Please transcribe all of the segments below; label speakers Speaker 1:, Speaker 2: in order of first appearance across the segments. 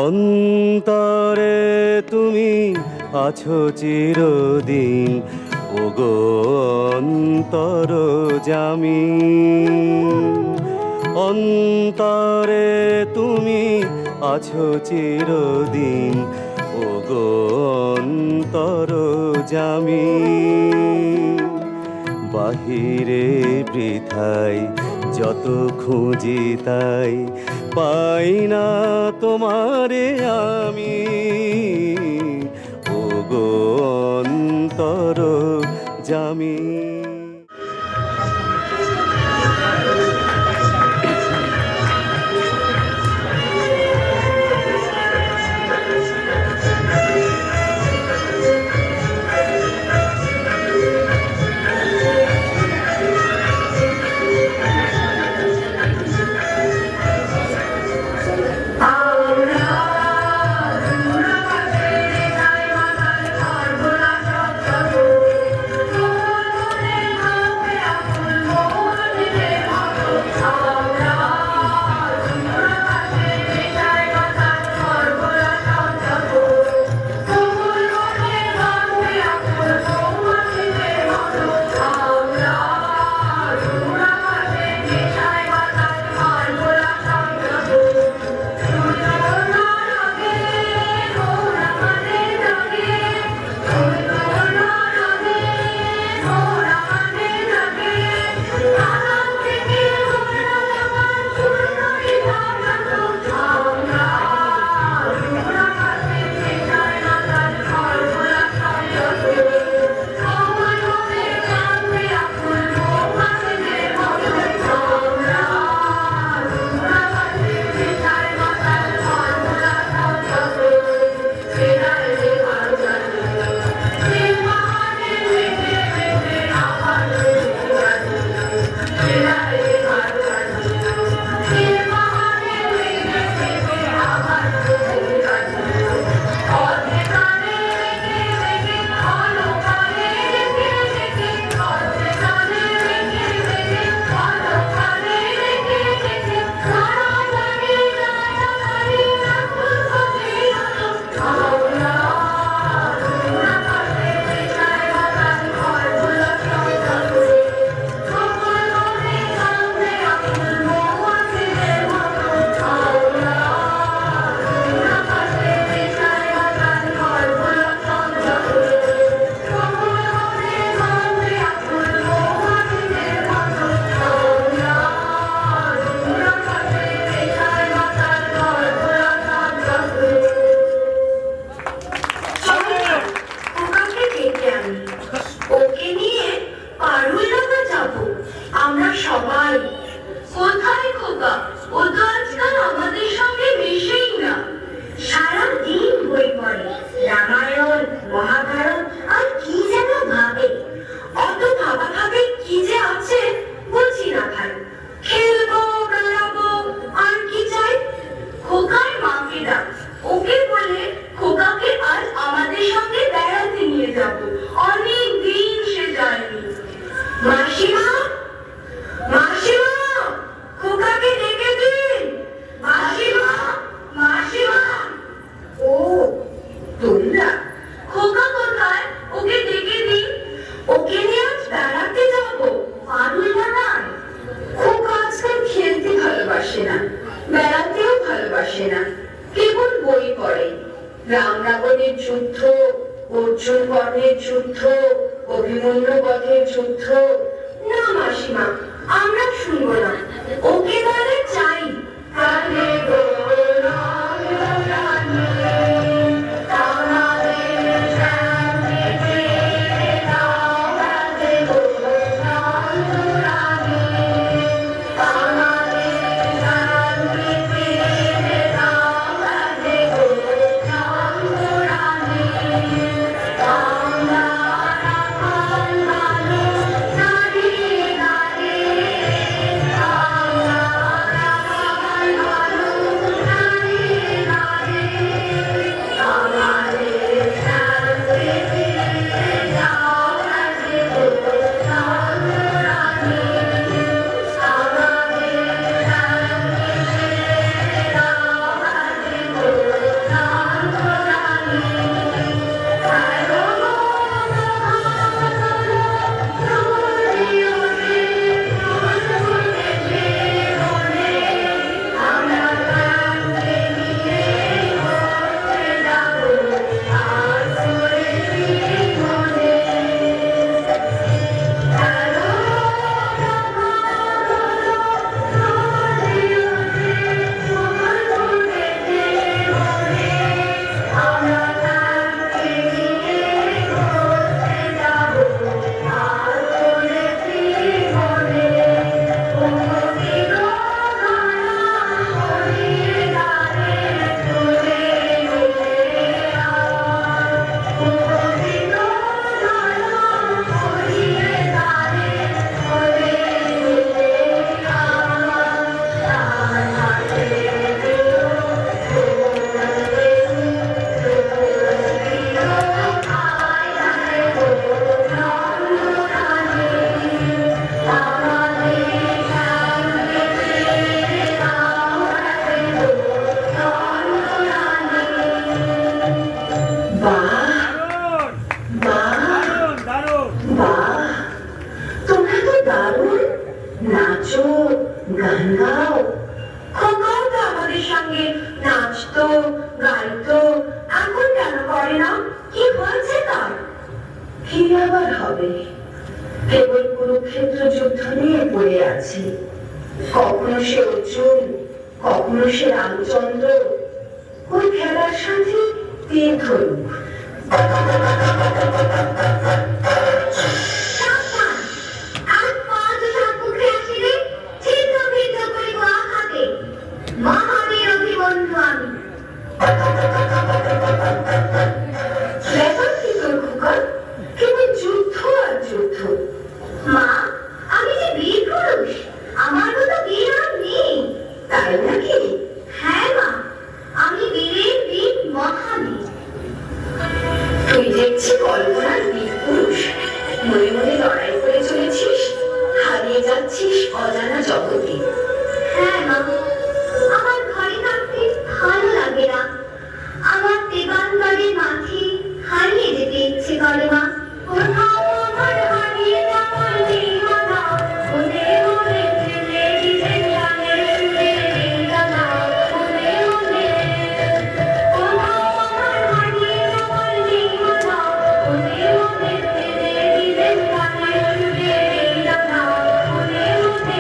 Speaker 1: অন্তরে তুমি আছো চিরদিন, ওগো অন্তরজামী। অন্তরে তুমি আছো চিরদিন, ওগো অন্তরজামী। বাহিরে বৃথায় যত খুঁজি তাই পাই না তোমারে আমি, ওগো অন্তরজামী।
Speaker 2: নাচো, গান গাও। খোকাও তো আমাদের সঙ্গে নাচতো, গাইতো, এখন কেন করে না? কি হয়েছে তার? কি আবার হবে? কেবল কুরুক্ষেত্র যুদ্ধ নিয়ে পড়ে আছে। কখনো সে অর্জুন, কখনো সে রামচন্দ্র, ওই খেলার সাথে তীর ধরুক। মহাবীর অভিমন্যু আমি। ব্যাপার কি তোর খোকা? কেবল যুদ্ধ আর যুদ্ধ। মা, আমি যে বীর পুরুষ, আমার মতো বীর আর নেই। তাই নাকি? হ্যাঁ মা, আমি বীরের বীর মহাবীর। তুই দেখছি কল্পনার বীর পুরুষ। মনে মনে লড়াই করে চলেছিস, হারিয়ে যাচ্ছিস অজানা জগতে। হ্যাঁ মা, আমার ঘরে থাকতে ভালো লাগে না। আমার দেবান্তরের মাঝে হারিয়ে যেতে ইচ্ছে করে মা। কোথাও আমার হারিয়ে যাওয়ার ঠিকানা, মনে মনে ফিরে দিতে জানে সুরে জানা, মনে মনে। কোথাও আমার হারিয়ে যাওয়ার ঠিকানা, মনে মনে ফিরে দিতে জানে সুরে জানা, মনে মনে।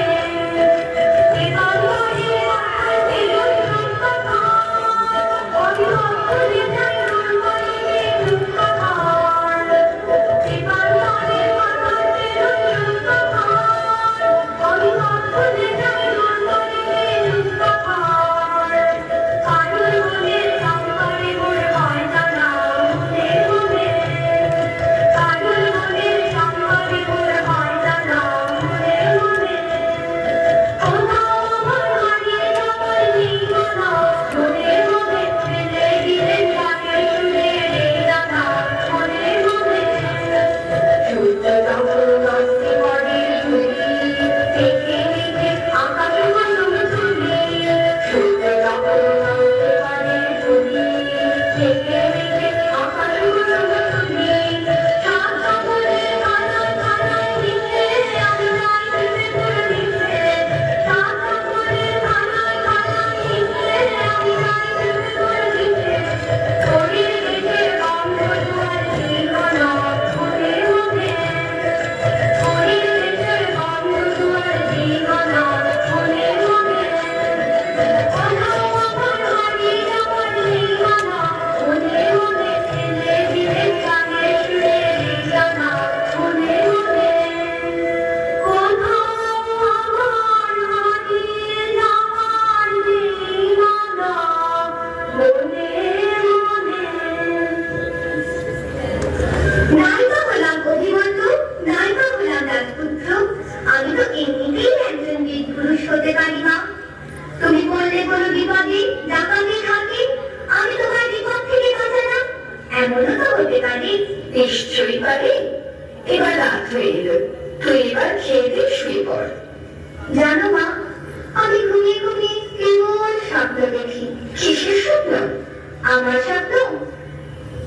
Speaker 2: নিশ্চয়ই পারি। এবার রাত হয়ে এলো, তুই এবার খেয়ে দিয়ে শুয়ে পড়। জানো মা, আমি ঘুমিয়ে ঘুমিয়ে কেমন স্বপ্ন দেখি। কিসের স্বপ্ন? আমার স্বপ্ন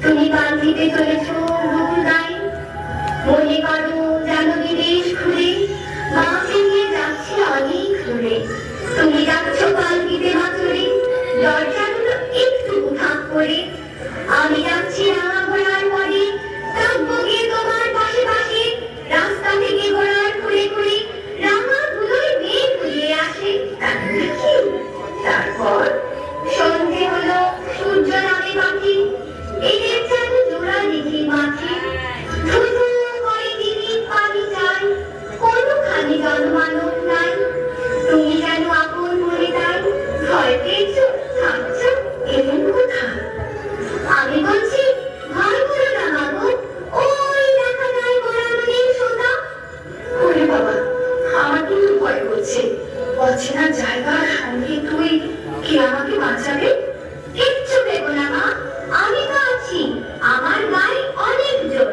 Speaker 2: তুমি পাল্টিতে চলেছ বহু গায়ে, মনে করো যেন বিদেশ ঘুরে, মাকে নিয়ে যাচ্ছে অনেক দূরে। তুমি যাচ্ছ পাল্টিতে মাতুরে, দরজাগুলো একটু উঠাক করে। আমি যাচ্ছি রাঙা ঘোড়ার পরে, থাকবো গিয়ে তোমার পাশে পাশে। রাস্তা থেকে ঘোড়ার ঘুরে ঘুরে রাঙা ধুলোয় মেঘ ঘুরিয়ে আসে। তারপর সন্ধে হলো, সূর্য নামে পাখি, এদের যেন জোড়া দেখি মাঠে। ধুধু করে দিদি পানি চাই, কোনোখানে জনমানব নাই। তুমি যেন আপন মনে তাই, ভয় পেয়েছ থাকছ এমন কোথায়? আমি বলছি ভয় করো না বাবু, ওই দেখা যায় গোড়া নদীর সোনা। ওরে বাবা, আমার কিন্তু ভয় করছে। অচেনা জায়গার সঙ্গে তুই কি আমাকে বাঁচাবে? কিচ্ছু দেবো না মা, আমি তো আছি, আমার গায়ে অনেক জোর।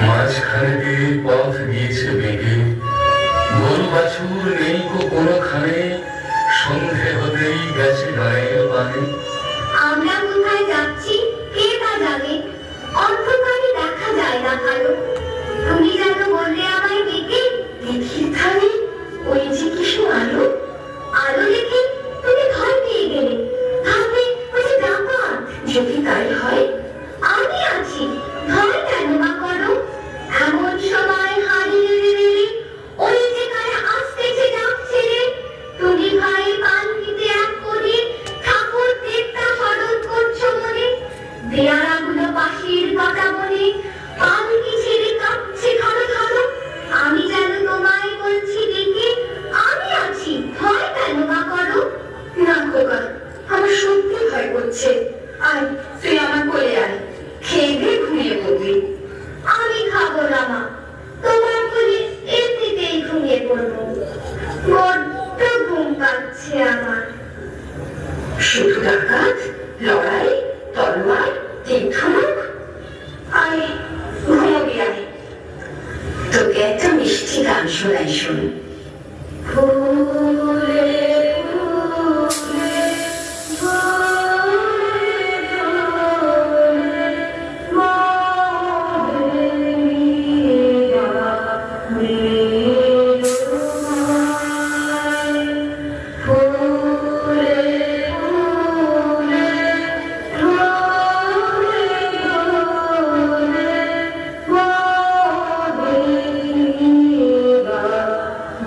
Speaker 3: মাঝখানে দিয়ে পথ গিয়েছে বেগে, গরু বাছুর নেই কোনোখানে, সন্ধে হতেই গেছে গায়ের পানে।
Speaker 2: আমরা কোথায় যাচ্ছি কে তা জানে, হলো পাশের কাটা বনে, পালকি ছেড়ে কাঁপছে খানো খানো। আমি যেন তোমায় বলছি ডেকে, আমি আছি, ভয় কেন মা করো? না খোকা, আমার সত্যি ভয় করছে। আয়, তুই আমার কোলে আয়, খেয়ে দিয়ে ঘুমিয়ে পড়বি। আমি খাবো না মা, তোমার কোলে এমনিতেই ঘুমিয়ে পড়বো। বড্ড ঘুম পাচ্ছে আমার। শুধু ডাকাত, লড়াই, তলোয়ার, তীর্থমুখ। আয়, ঘুমোবি আয়। তোকে একটা মিষ্টি গান শোনাই, শোন। ফুলে ফুলে ভরে ভরে মনে নিরাময়। ফুলে ফুলে ভরে ভরে মনে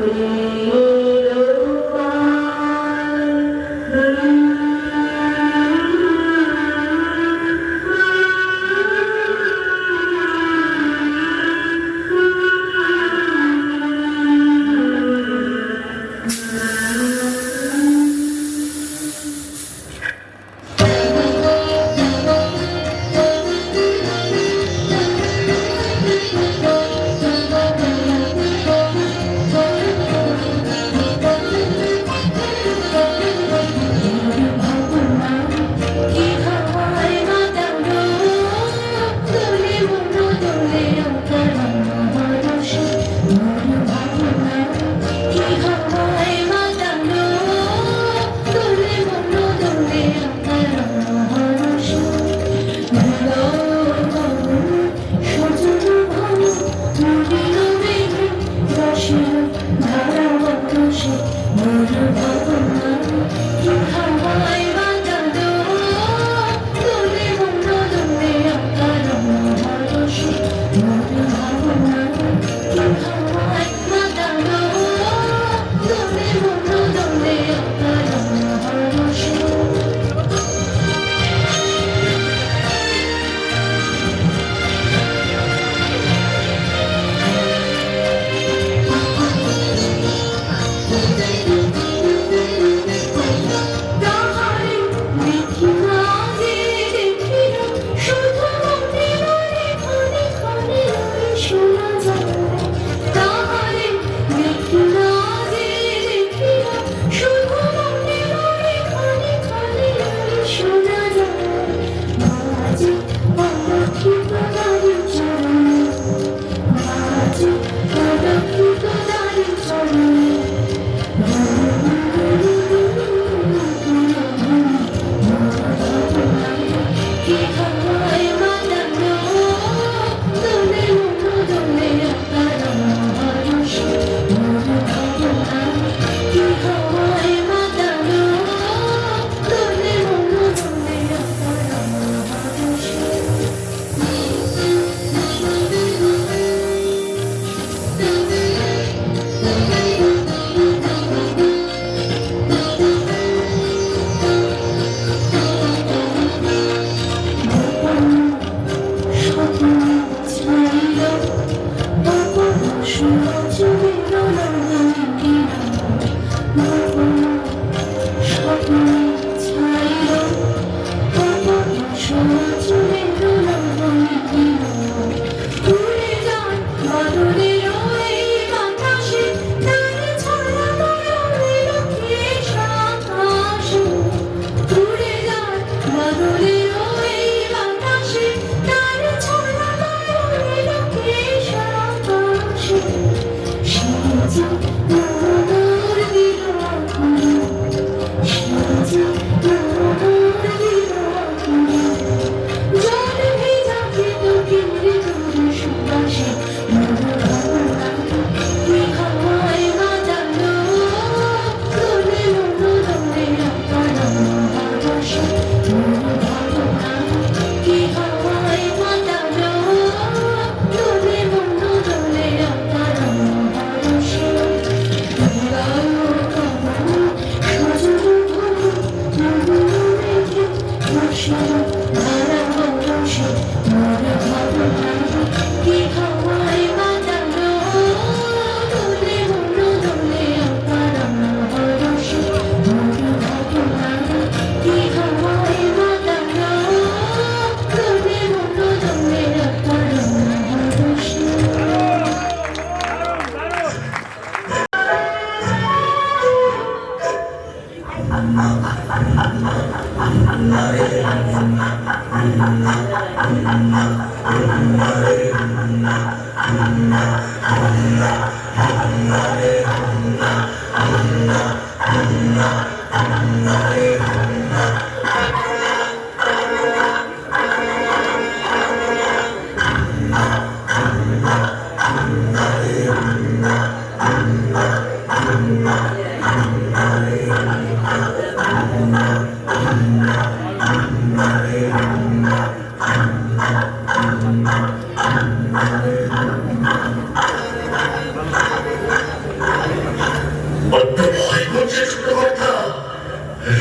Speaker 3: বড্ড ভয় করছে ছোট কর্তা,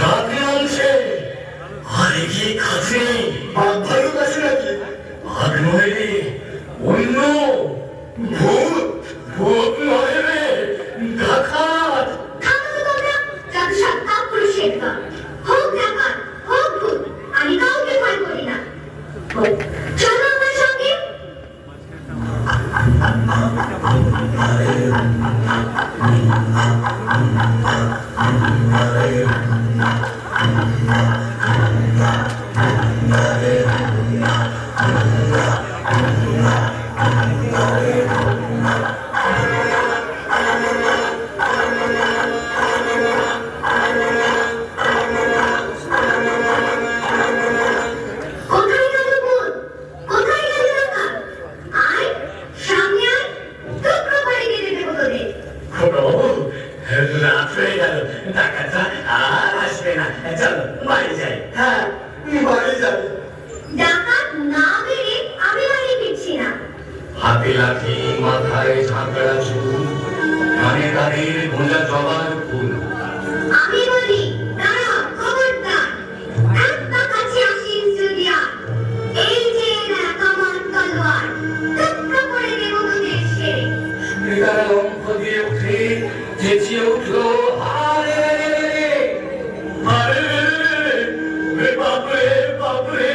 Speaker 3: রাত নামছে। আর এগিয়ে খাচ্ছে বাঘ ভালুক আছে নাকি? বাঘ নয় রে, অন্য ভূত। ভূত নয় রে, ডাকাত।
Speaker 2: থামো তো তোমরা, যাতে সব কাপুরুষের দল। হোক ডাকাত, হোক ভূত, আমি কাউকে ভয় করি না। চলো আমার সঙ্গে। কোথায় গেল ভূত? কোথায় গেল ডাকাত? আয়, সামনে আয়, টুকরো করে কেটে দেবো তোদের।
Speaker 3: খোকাবাবু, রাত হয়ে গেল, ডাকাতরা আর আসবে না। চলো বাড়ি যাই। হ্যাঁ, বাড়ি যাই।
Speaker 2: ডাকাত না মেরে আমি বাড়ি ফিরছি না।
Speaker 3: হাতে লাঠি, মাথায় ঝাঁকড়া চুল, কানে তাদের গোঁজা জবার ফুল।
Speaker 2: আমি বলি, দাঁড়াও, খবরদার। একটা কাছে আসিস যদি আর। এই যে দেখ আমার তলোয়ার, টুকরো করে দেবো তোদের সেরে।
Speaker 3: মৃগারা লম্ফ দিয়ে উঠে চেঁচিয়ে উঠলো, আরে আরে, ওরে বাপরে বাপরে,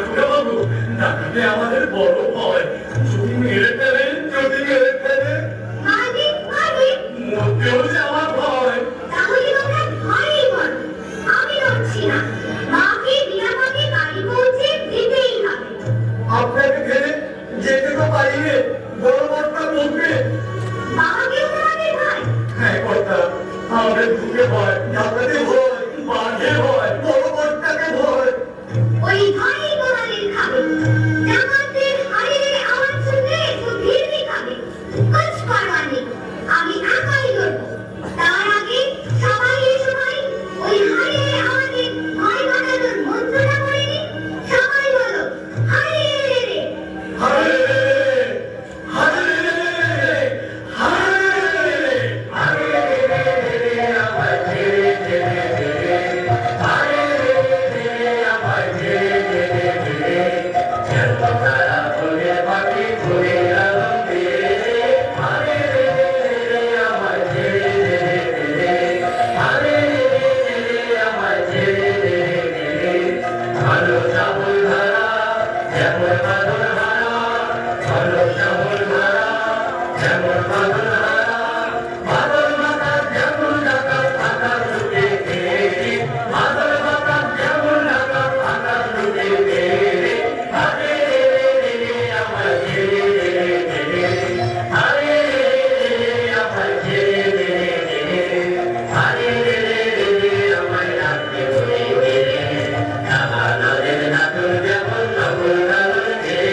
Speaker 3: খোকাবাবু, ডাকাতে আমাদের বড় ভয়। যদি মেরে ফেলে, যদি মেরে ফেলে,
Speaker 2: মারবি, মারবি।
Speaker 3: মরতেও যাওয়া ভয়।
Speaker 2: তাহলে তোমরা ভয়ই করো। আমি লড়ছি না। মাকে নিরাপদে বাড়ি পৌঁছে দিতেই হবে।
Speaker 3: আপনাকে ফেলে যেতে তো পারি রে, বড় বড়টা বলবে।
Speaker 2: বাবাকেও তোমাদের ভয়?
Speaker 3: হ্যাঁ কর্তা, আমাদের ভূতে ভয়, ডাকাতে ভয়, বাঘে ভয়, বড় বড়টাকে ভয়।
Speaker 2: ওই ভয়ই তোমাদের খাবে। ডাকাতদের হাড়ের আওয়াজ শুনলে তো ভিড়মি খাবে। কুছ পরোয়া নেই, আমি একাই লড়বো। তার আগে সবাই এসো ভাই, ওই হাড়ের আওয়াজে ভয় কাটানোর মন্ত্রটা করে নি। সবাই বলো, হাড়ে রে রে।
Speaker 3: হারে হারে হারে হারে আমার ছেড়ে ছেড়ে দে, হারে আমার ছেড়ে ছেড়ে দে, যেন তারা ঘুরে পাখি ঘুরে আলম দে, হারে আমার ছেড়ে ছেড়ে দে, হারে আমার ছেড়ে ছেড়ে দে, ভালো চাবল ধারা যেমন বাদল ধারা, ভালো চাবল ধারা যেমন বাদল ধারা, বাদল মাথা যেমন ডাকাত আকাশ লুটে ফেরে, বাদল মাথা যেমন ডাকাত আকাশ লুটে ফেরে, হারে আমার ছেড়ে দে, হারে আমার ছেড়ে দে, হারে আমায় রাখতে বলে গেলে, নাগা নদের নাটুর যেমন নগর নাগর গে,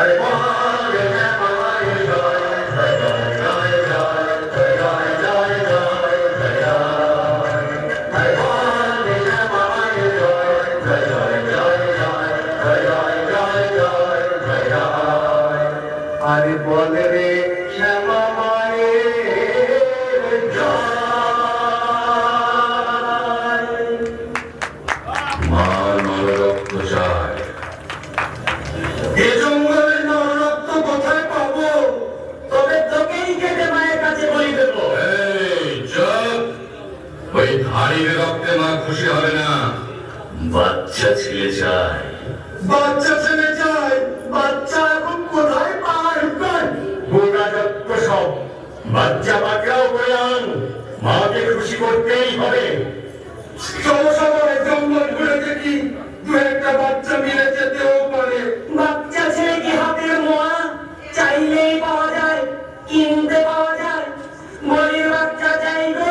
Speaker 3: আরে বল শ্যামাই জয় জয় জয় জয় জয় জয় জয় জয় জয় আরে বল শ্যামাই জয় জয় জয় জয় জয় জয় জয় জয় জয় জয় আরে বল রে শ্যামা মায়ের জয় মা নররক্ত চায় এ জঙ্গলের নররক্ত কোথায় পাবো তবে তোকেই কেটে মায়ের কাছে বলি দেবো এই চুপ ওই ধাড়ির রক্তে মা খুশি হবে না বাচ্চা ছেলে চায় বাচ্চা ছেলে চায় বাচ্চা এখন কোথায় পায় গোড়া যত সব বাচ্চা বাচ্চাও করে আন মাকে খুশি করতেই হবে চলো সবাই জঙ্গল ঘুরে দেখি দু একটা বাচ্চা মিলে যেতেও পারে
Speaker 4: বাচ্চা ছেলে কি হাতের মোয়া চাইলেই পাওয়া যায় কিনতে পাওয়া যায় বলির বাচ্চা চাই গো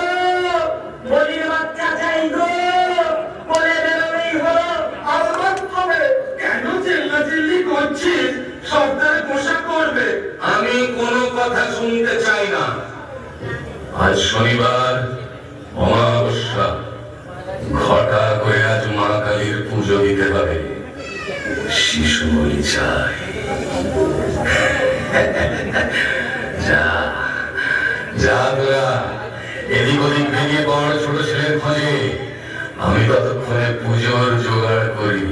Speaker 4: বলির বাচ্চা চাই গো বলে বেরোলেই হলো
Speaker 3: আলবাত হবে কেন চিল্লাচিল্লি করছিস সর্দার পোশাক করবে আমি কোনো কথা শুনতে চাই না আজ শনিবার অমাবস্যা ঘটা করে আজ মা কালীর পুজো দিতে হবে শিশু বলি চাই যা যা তোরা এদিক ওদিক বেরিয়ে পড় ছোট ছেলের খোঁজে আমি ততক্ষণে পুজোর জোগাড় করি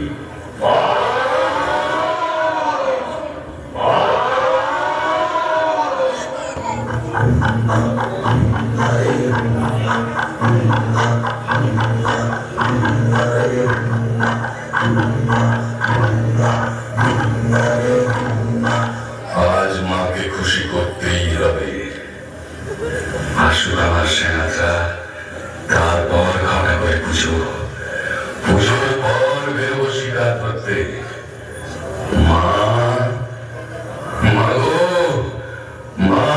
Speaker 3: আজ মাকে খুশি করতেই হবে আসুক আমার সেনাটা তারপর ঘটা করে পুজো পুজোর পর বেরোবো শিকার করতে মা মা গো মা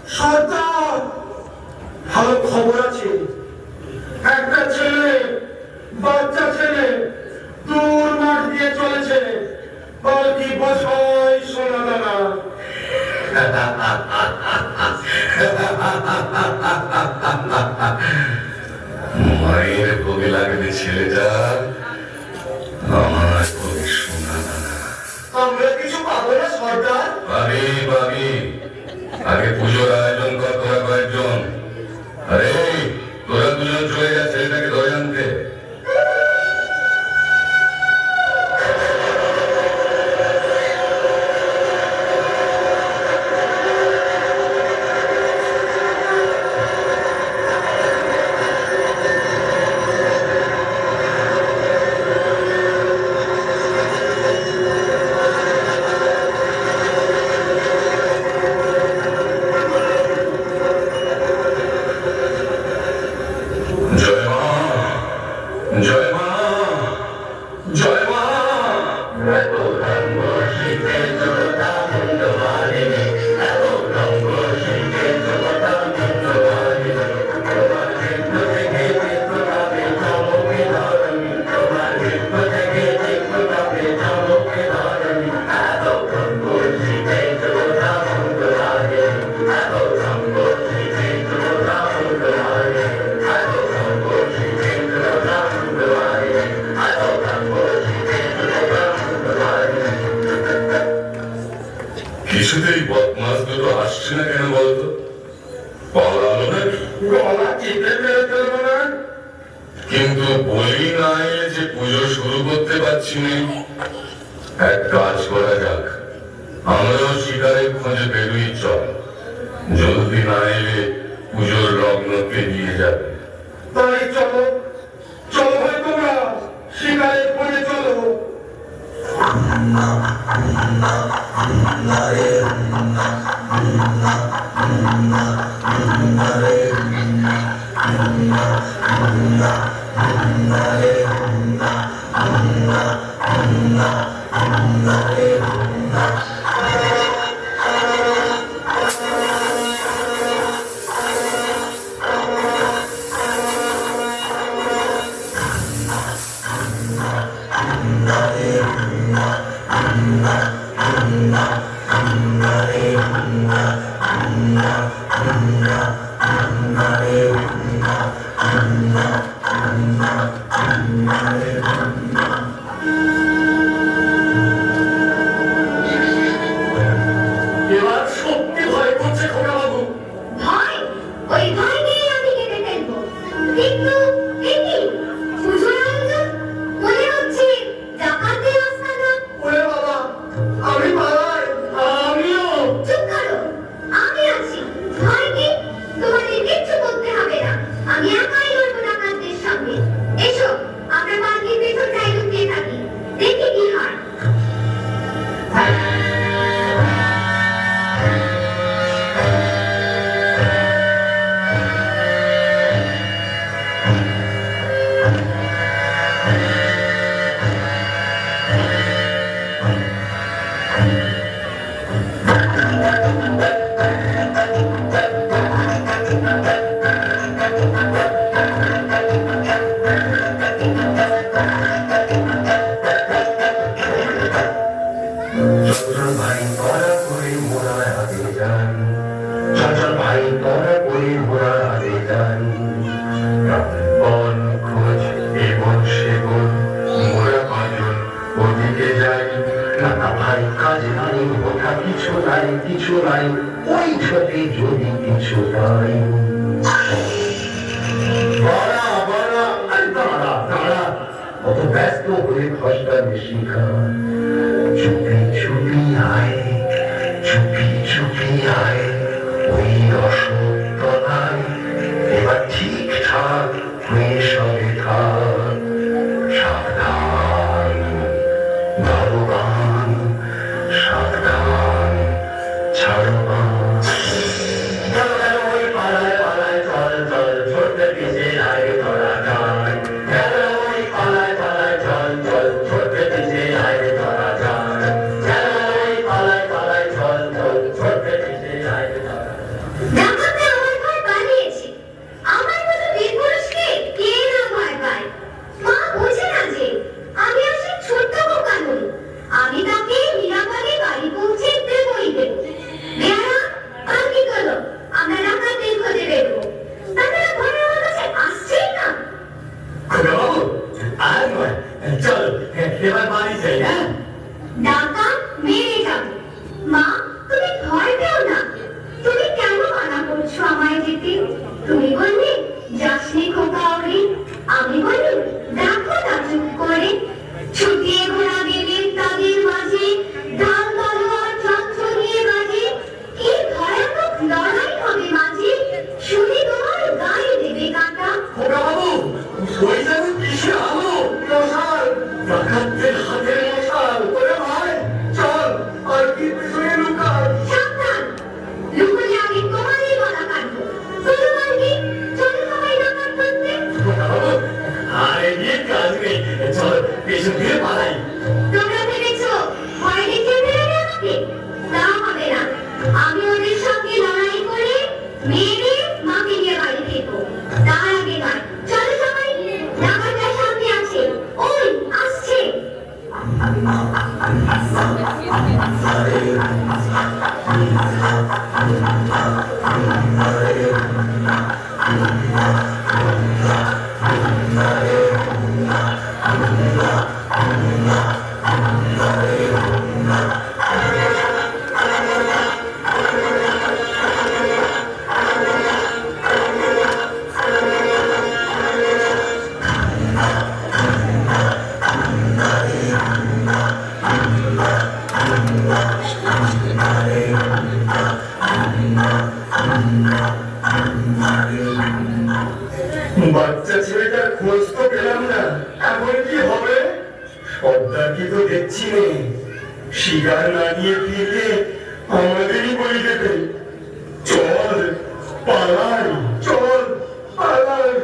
Speaker 3: সর্দার ভালো খবর আছে একটা ছেলে বাচ্চা ছেলে দূর মাঠ দিয়ে চলেছে পালকি বসাই সোনা দানা মায়ের ভোগে লাগবে ছেলেটা আমার ভোগে সোনা দানা আমরা কিছু পাবো না সর্দার পাবি পাবি আগে পুজোর আয়োজন কর তোরা কয়েকজন আরে তোরা দুজন চলে যা ছেলেটাকে ধরে আনতে জয় মা জয় মা কিছুতেই বদমাস দুটো আসছে না কেন বলতো পালালো নাকি গলা চিপে মেরে ফেলবো না কিন্তু বলি না এলে যে পুজো শুরু করতে পারছি না এক কাজ করা যাক আমরাও শিকারের খোঁজে বেরোই চল জলদি না এলে পুজোর লগ্ন পেরিয়ে যাবে তাই চলো চলো ভাই তোমরা শিকারের খোঁজে চলো No. এবার সত্যি ভয় করছে খোকা বাবু।
Speaker 2: ভয়, ওই ভয় নিয়ে আমি কেটে ফেলবো। কিন্তু এ কি? পুজোর আয়োজন? মনে হচ্ছে ডাকাতের আস্তানা।
Speaker 3: ওরে বাবা, আমি পালাই, আমিও।
Speaker 2: চুপ করো, আমি আছি। ভয় কি? তোমাদের কিচ্ছু করতে হবে না। আমি একাই লড়বো ডাকাতদের সঙ্গে। এসো, আমরা পার্কের পেছনটায় লুকিয়ে থাকি। দেখি কি হয়।
Speaker 3: চঞ্চল ভাই করা করে মোড়ার হাতে যান, চঞ্চল ভাই করা করে মোড়ার হাতে যান। বন খোঁজ এবং সেবন মোড়া পাজন ওদিকে যাই। নানা ভাই কাজ নাই, ওঠা কিছু নাই, কিছু নাই, ওই ছোটে যদি কিছু পাই। বড়া বড়া, আরে দাঁড়া দাঁড়া, অত ব্যস্ত হয়ে খসটা বেশি খা। চুপি চুপি আয়, চুপি চুপি আয়, ওই অসতলায় এবার ঠিকঠাক হয়ে সবে থাক। সাবধান ভগবান, সাবধান ছাড়বান। চল চল ওই পালায় পালায় চল চল, ছোট্ট পিছে আয় তোরা যান। চল ওই পালায় পালায় চল চল, ছোট্ট পিছে আয় তোরা যান। চল ওই পালায় পালায় চল চল, ছোট্ট পিছে আয় তোরা যান।
Speaker 2: ডাকাতে আমার ঘর বানিয়েছে। আমার মতো বীরপুরুষকে কে না ভয় পায়? মা বোঝে না যে আমি আসলে ছোট্ট বোকা নই। আমি তাকে নিরাপদে বাড়ি পৌঁছে দেবই দেব। বেয়ারা, আর কি করো? আমরা ডাকাতদের খোঁজে বেরোবো। তাছাড়া ঘরে আমার কাছে আসছেই না।
Speaker 3: খোকা বাবু, আর নয়, চল এবার বাড়ি যাই। হ্যাঁ,
Speaker 2: ডাকাত মেরে যাবে। মা, তুমি ভয় পেও না। তুমি কেন মানা করছো আমায় যেতে? তুমি বললে যাসনি খোকা ওরে। আমি বলি দেখো না চুপ করে। ছুটিয়ে ঘোরা গেলে তাদের মাঝে ঢাল তলোয়ার ঝনঝনিয়ে বাজে। কি ভয়ানক লড়াই হবে মাঝে, শুনে তোমার গায়ে দেবে কাঁটা।
Speaker 3: খোকা বাবু, ওই যেন কিসে আলো, মশাল, ডাকাতদের হাতের মশাল। ওরে ভাই, চল আর কি পিছনে লুকাই।
Speaker 2: সাবধান, লুকোলে আমি তোমারই গলা কাটবো। চলো মালকি, চলো সবাই ডাকাত ধরতে।
Speaker 3: খোকা বাবু, আর এগিয়ে কাজ নেই, চল পেছন দিয়ে পালাই।
Speaker 2: তোমরা ভেবেছো ভয় দেখিয়ে ফেলবে আমাকে? তা হবে না। আমি ওদের সঙ্গে লড়াই করে মেরে মাকে নিয়ে বাড়ি ফিরবো। তার আগে নয়। চলো সবাই, ডাকাতরা সামনে আছে। ওই আসছে।
Speaker 3: বাচ্চা ছেলেটার খোঁজ তো পেলাম না, এখন কি হবে? সর্দার কি তো দেখছি নেই, শিকার না নিয়ে ফিরলে আমাদেরই বলি দেবে। চল পালাই, চল পালাই।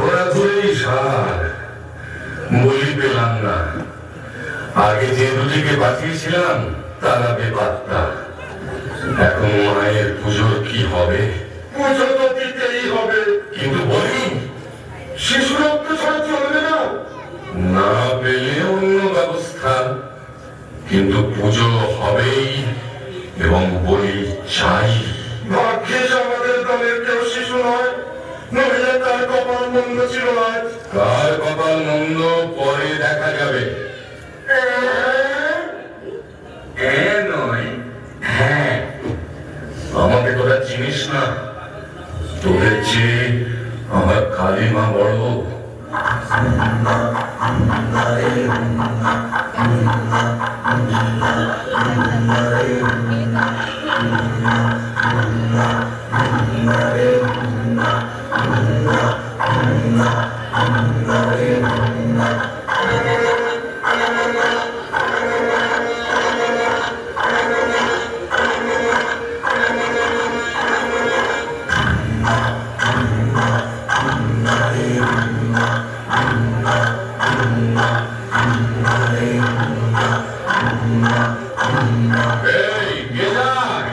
Speaker 3: ঘোরাঘুরি সার, বলি খবরই পেলাম না। আগে যে দুটিকে পাঠিয়েছিলাম তারা বেপাত্তা। এখন মায়ের পুজোর কি হবে? পুজো তো দিতেই হবে, কিন্তু বলি শিশু রক্ত ছাড়া চলবে না। না পেলে অন্য ব্যবস্থা, কিন্তু পুজো হবেই এবং বলি চাই। ভাগ্যিস আমাদের দলের কেউ শিশু নয়, নইলে তার কপাল মন্দ ছিল না। কার কপাল মন্দ পরে দেখা যাবে। নয়, হ্যাঁ, আমাকে তোরা চিনিস না। তোদের চেয়ে আমার কালিমা বড়। এই, কে যায়?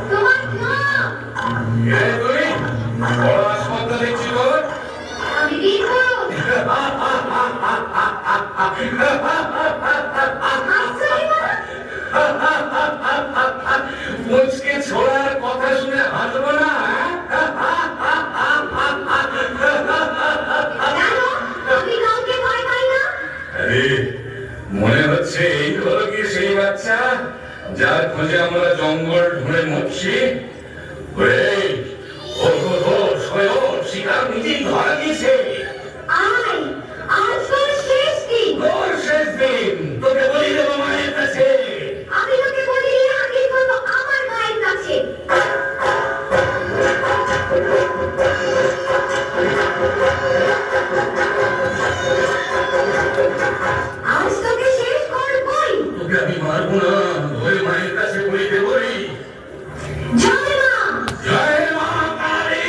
Speaker 2: তোমার মা,
Speaker 3: কে তুই? বড় আসমানটা দেখছি তোর।
Speaker 2: আমি বীরপুরুষ। হাসছো মা?
Speaker 3: মুচকে ছোড়ার কথা শুনে হাসবো না?
Speaker 2: জানো, আমি কাউকে ভয় পাই না।
Speaker 3: আরে, মনে হচ্ছে এই হলো কি সেই বাচ্চা যার খোঁজে আমরা জঙ্গল ঢুঁড়ে মরছি। ওরে, শিকার নিজেই ধরা গিয়েছে।
Speaker 2: আয়, আজ তোর শেষ দিন।
Speaker 3: তোর শেষ দিন, তোকে বলি দেবো মায়ের কাছে।
Speaker 2: আমি তোকে বলি আগে করবো আমার মায়ের কাছে। আজ তোকে শেষ করবই।
Speaker 3: তোকে আমি মারবো না, ওই মায়ের কাছে বলি দেবই।
Speaker 2: জয় মা।
Speaker 3: জয় মা কালী।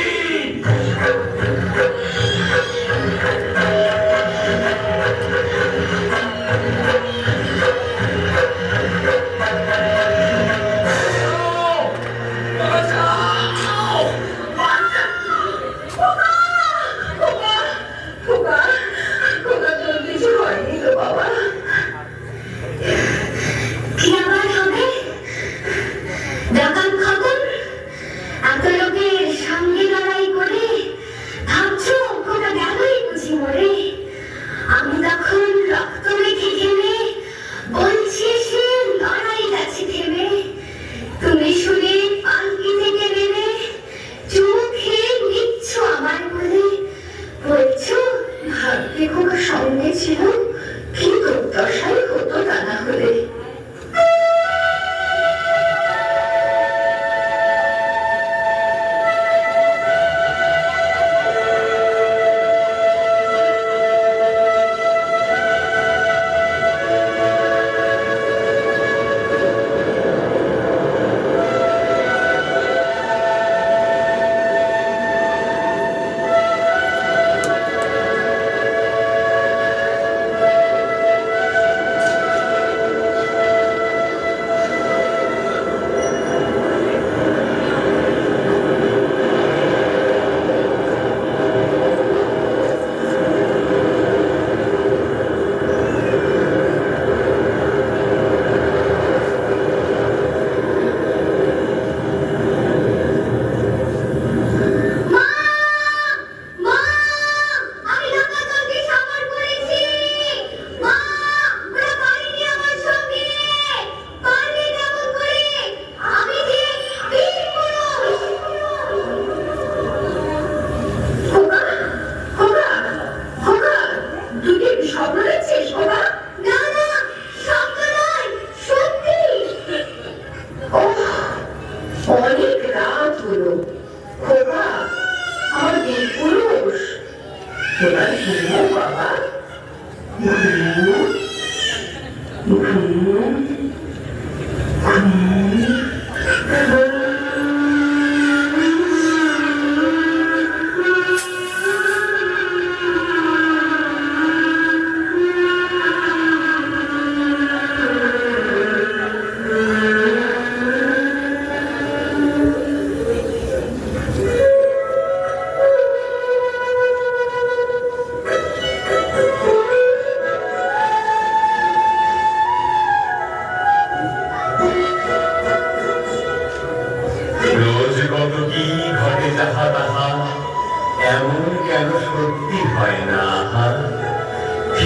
Speaker 2: কি আবার হবে? ডাকাত খতম? এত লোকের সঙ্গে লড়াই করে ভাবছো কোথা গেলই বুঝি মরে? আমি তখন রক্ত মেখে ঘেমে বলছি সে লড়াই গেছে থেমে। তুমি শুনে পালকি থেকে নেমে চুমু খেয়ে নিচ্ছ আমার বলে। বলছো ভাগ্যে কোনো সঙ্গে ছিল, কিন্তু দশাই হতো তা না হলে।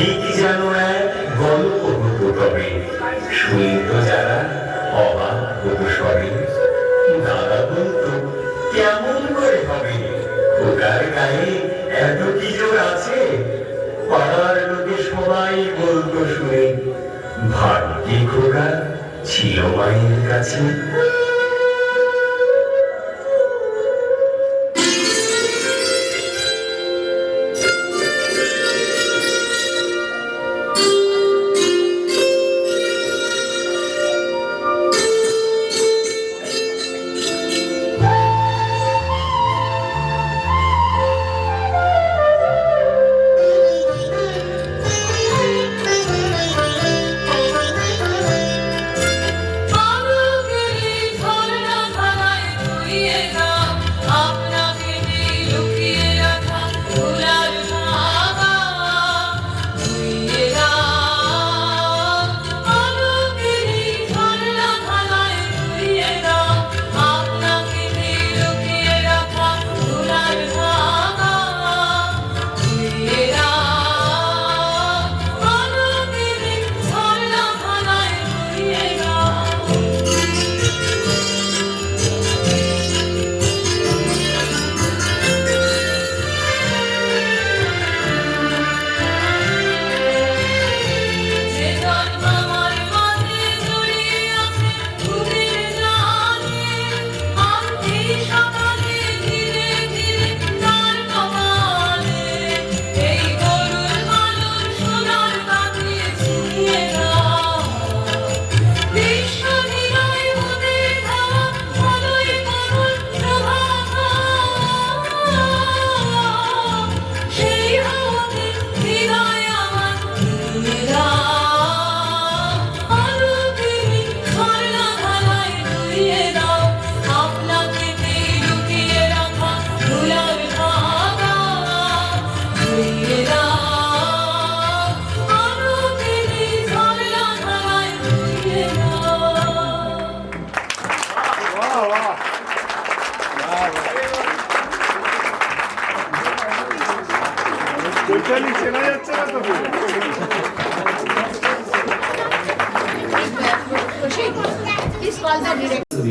Speaker 3: ঠিক যেন এক গল্প হতো তবে শুনতো যারা অবাক হতো সবে। দাদা বলতো কেমন করে হবে, খোকার গায়ে এত কি জোর আছে। পাড়ার লোকে সবাই বলতো শুনে, ভাগ্যে খোকা ছিল মায়ের কাছে।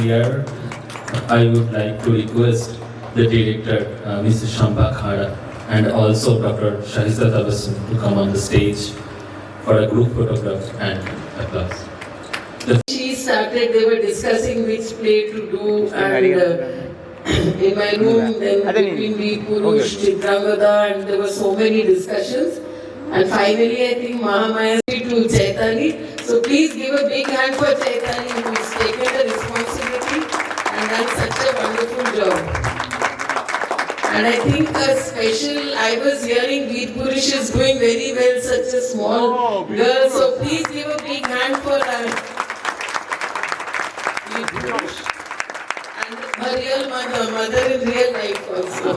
Speaker 5: Here, I would like to request the director, Mrs. Shamba Khara, and also Dr. Shahista Tabassum to come on the stage for a group photograph and applause.
Speaker 6: She started, they were discussing which play to do, and in my room, then between Veer Purush, Chitrangada, and there were so many discussions. And finally, I think Mahamaya to Chaitani. So please give a big hand for Chaitani, who's taken the responsibility and done such a wonderful job. And I think a special, I was hearing Veer Purush is doing very well, such a small girl. So please give a big hand for her. Veer Purush. And her real mother in real life also.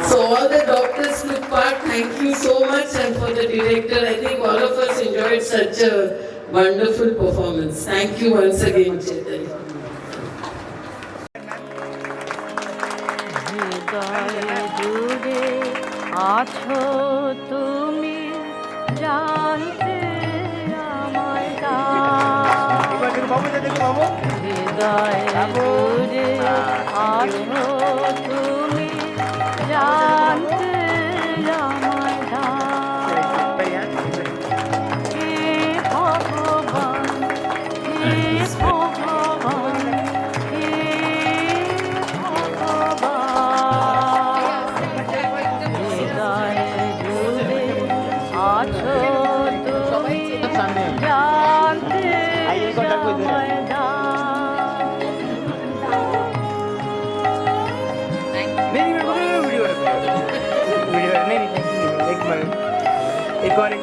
Speaker 6: So all the doctors took part, thank you so much, and for the director, I think all of us enjoyed such a wonderful performance. Thank you once again, Chaitanya.
Speaker 7: হৃদয় জুড়ে আছো তুমি জানতে আমায় হৃদয় জুড়ে আছো তুমি জানতে আমায় হে ভগবান হে ভগবান হে ভগবান হৃদয় জুড়ে আছো তুমি জানতে আমায়
Speaker 4: एक बार